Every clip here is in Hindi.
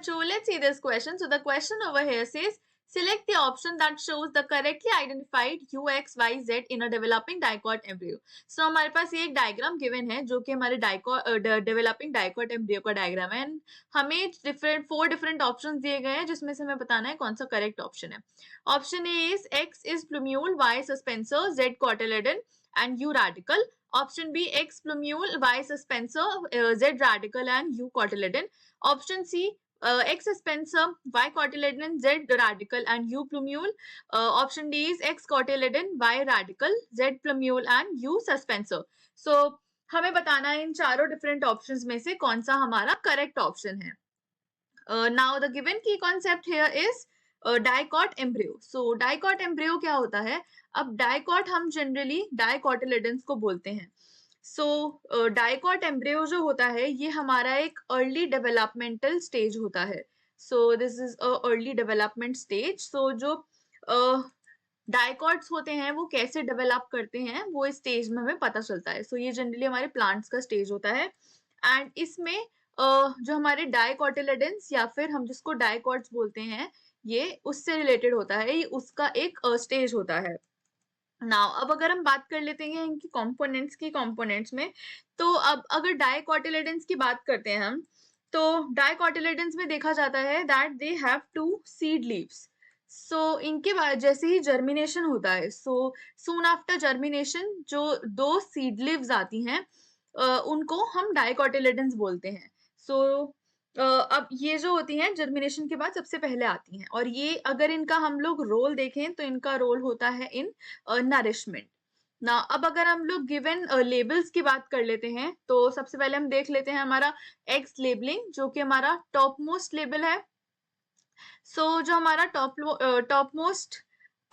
बच्चों, let's see this question. So the question over here says, select the option that shows the correctly identified u, x, y, z in a developing dicot embryo. So हमारे पास ये एक डायग्राम गिवन है जो कि हमारे डेवलपिंग डाइकॉट एम्ब्रियो का डायग्राम है। हमें फोर डिफरेंट ऑप्शन दिए गए हैं जिसमें से हमें बताना है कौन सा करेक्ट ऑप्शन है। Option A is x is plumule, y suspensor, z cotyledon and u radical. Option B, x plumule, y suspensor, z radical and u cotyledon. Option C, x suspensor, y cotyledon, z radical and u plumule. Option D is x cotyledon, y radical, z plumule and u suspensor. So हमें बताना है इन चारों डिफरेंट ऑप्शंस में से कौन सा हमारा करेक्ट ऑप्शन है। नाउ द गिवन की concept here is dicot embryo. So dicot embryo क्या होता है? अब डाइकॉट हम जनरली डाइकोटिलेडन्स को बोलते हैं। सो डाइकॉट एम्ब्रियो जो होता है ये हमारा एक अर्ली डेवलपमेंटल स्टेज होता है। So this is a early development stage. So जो डाइकॉट्स होते हैं वो कैसे डेवलप करते हैं वो इस स्टेज में हमें पता चलता है। सो ये जनरली हमारे प्लांट्स का स्टेज होता है एंड इसमें जो हमारे डाइकोटिलेडन्स या फिर हम जिसको डाइकॉट्स बोलते हैं ये उससे रिलेटेड होता है, ये उसका एक स्टेज होता है। नाउ अब अगर हम बात कर लेते हैं इनकी कंपोनेंट्स में, तो अब अगर डाइकोटिलेडन्स की बात करते हैं हम, तो डाइकोटिलेडन्स में देखा जाता है that they have two seed leaves. So इनके बाद जैसे ही जर्मिनेशन होता है, सो सून आफ्टर जर्मिनेशन जो दो सीड लीव्स आती हैं उनको हम डाइकोटिलेडन्स बोलते हैं। सो अब ये जो होती हैं जर्मिनेशन के बाद सबसे पहले आती हैं और ये अगर इनका हम लोग रोल देखें तो इनका रोल होता है इन नरिशमेंट। ना अब अगर हम लोग गिवन लेबल्स की बात कर लेते हैं तो सबसे पहले हम देख लेते हैं हमारा एक्स लेबलिंग जो कि हमारा टॉप मोस्ट लेबल है। सो जो हमारा टॉप मोस्ट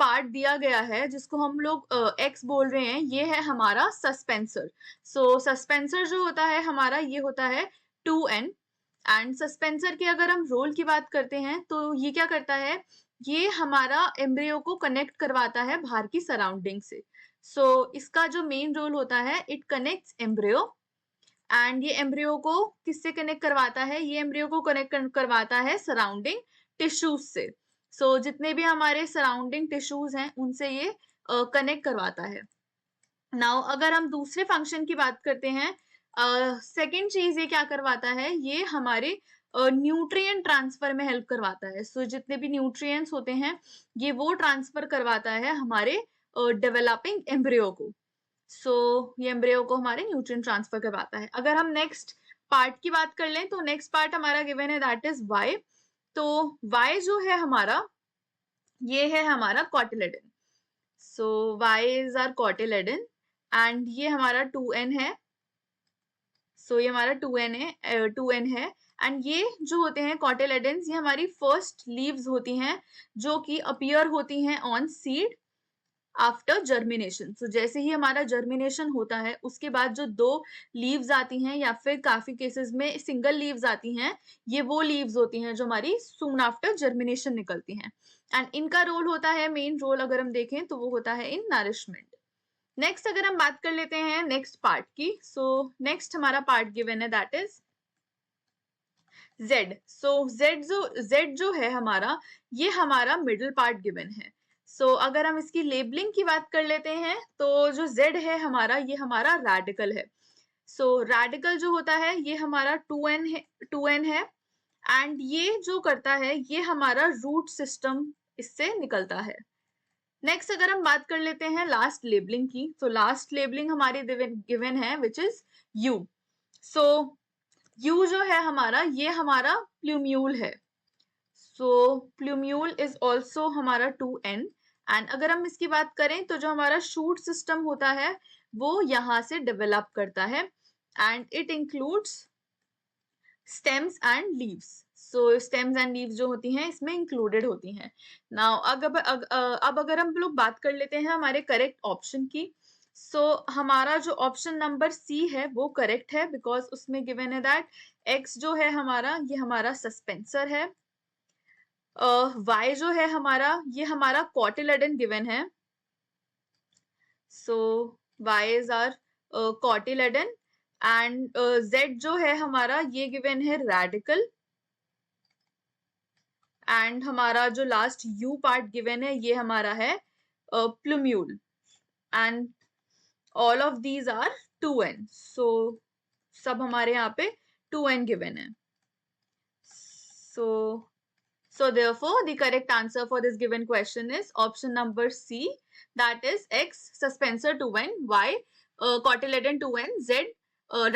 पार्ट दिया गया है जिसको हम लोग एक्स बोल रहे हैं ये है हमारा सस्पेंसर। सो सस्पेंसर जो होता है हमारा ये होता है 2n एंड सस्पेंसर के अगर हम रोल की बात करते हैं तो ये क्या करता है, ये हमारा एम्ब्रियो को कनेक्ट करवाता है बाहर की सराउंडिंग से। सो इसका जो मेन रोल होता है इट कनेक्ट्स एम्ब्रियो एंड ये एम्ब्रियो को किससे कनेक्ट करवाता है, ये एम्ब्रियो को कनेक्ट करवाता है सराउंडिंग टिश्यूज से। सो जितने भी हमारे सराउंडिंग टिश्यूज हैं उनसे ये कनेक्ट करवाता है। नाउ अगर हम दूसरे फंक्शन की बात करते हैं, सेकेंड चीज ये क्या करवाता है, ये हमारे न्यूट्रिएंट ट्रांसफर में हेल्प करवाता है। सो जितने भी न्यूट्रिएंट्स होते हैं ये वो ट्रांसफर करवाता है हमारे डेवलपिंग एम्ब्रियो को। सो ये एम्ब्रियो को हमारे न्यूट्रिएंट ट्रांसफर करवाता है। अगर हम नेक्स्ट पार्ट की बात कर लें तो नेक्स्ट पार्ट हमारा गिवन है दैट इज वाई। तो वाई जो है हमारा ये है हमारा cotyledon. So Y is our cotyledon and ये हमारा 2n है। सो ये हमारा 2n है एंड ये जो होते हैं कॉटिलेडन्स ये हमारी फर्स्ट लीव्स होती हैं जो कि अपीयर होती हैं ऑन सीड आफ्टर जर्मिनेशन। सो जैसे ही हमारा जर्मिनेशन होता है उसके बाद जो दो लीव्स आती हैं या फिर काफी केसेस में सिंगल लीव्स आती हैं, ये वो लीव्स होती हैं जो हमारी सून आफ्टर जर्मिनेशन निकलती हैं एंड इनका रोल होता है, मेन रोल अगर हम देखें तो वो होता है इन नरिशमेंट। नेक्स्ट अगर हम बात कर लेते हैं नेक्स्ट पार्ट की, सो नेक्स्ट हमारा पार्ट गिवन है that is Z। So Z जो है हमारा ये हमारा मिडिल पार्ट गिवन है। सो अगर हम इसकी लेबलिंग की बात कर लेते हैं तो जो Z है हमारा ये हमारा रेडिकल है। सो रेडिकल जो होता है ये हमारा 2n है एंड ये जो करता है ये हमारा रूट सिस्टम इससे निकलता है। नेक्स्ट अगर हम बात कर लेते हैं लास्ट लेबलिंग की, तो लास्ट लेबलिंग हमारी गिवन है which is U। So U जो है हमारा ये हमारा प्लूम्यूल है। सो प्लूम्यूल इज ऑल्सो हमारा 2n एंड अगर हम इसकी बात करें तो जो हमारा शूट सिस्टम होता है वो यहाँ से डेवलप करता है and it includes stems and leaves. So stems and leaves जो होती हैं इसमें इंक्लूडेड होती हैं। नाउ अब अगर हम लोग बात कर लेते हैं हमारे करेक्ट ऑप्शन की, सो हमारा जो ऑप्शन नंबर सी है वो करेक्ट है बिकॉज उसमें गिवन है दैट एक्स जो है हमारा ये हमारा सस्पेंसर है, वाई जो है हमारा ये हमारा कॉटिलेडन गिवन है। So Y is our cotyledon and Z जो है हमारा ये गिवन है रेडिकल एंड हमारा जो लास्ट यू पार्ट गिवन है ये हमारा है plumule, and all of these are 2n, so सब हमारे यहाँ पे 2n गिवन है. So therefore the correct answer for this given question is option number C, that is X suspensor 2n, Y cotyledon 2n, Z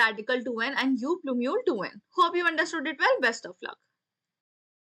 radical 2n, and U plumule 2n. Hope you understood it well. Best of luck.